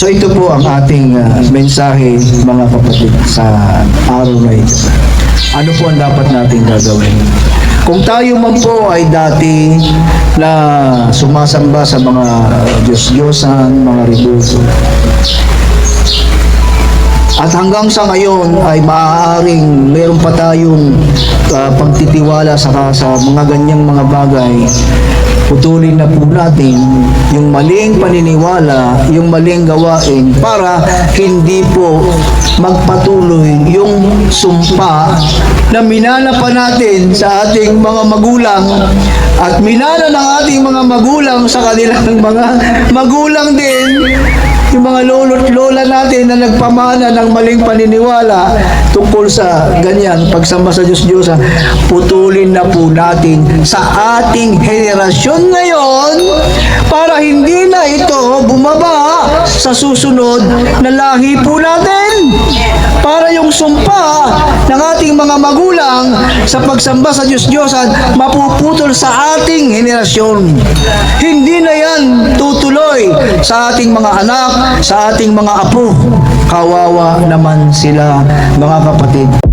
So ito po ang ating mensahe mga kapatid sa araw na ito. Ano po ang dapat natin gagawin? Kung tayo man po ay dati na sumasamba sa mga Diyos-Diyosan, mga ribuso, at hanggang sa ngayon ay maaaring meron pa tayong pagtitiwala sa mga ganyang mga bagay, putulin na po natin yung maling paniniwala, yung maling gawain para hindi po magpatuloy yung sumpa na minana pa natin sa ating mga magulang at minana ng ating mga magulang sa kanilang mga magulang din, yung mga lolo't lola natin na nagpamana ng maling paniniwala tungkol sa ganyan, pagsamba sa Diyos-Diyosan, putulin na po natin sa ating henerasyon ngayon para hindi na ito bumaba sa susunod na lahi po natin. Para yung sumpa ng ating mga magulang sa pagsamba sa Diyos-Diyosan mapuputol sa ating henerasyon. Hindi na yan tutuloy sa ating mga anak, sa ating mga apo. Kawawa naman sila, mga kapatid.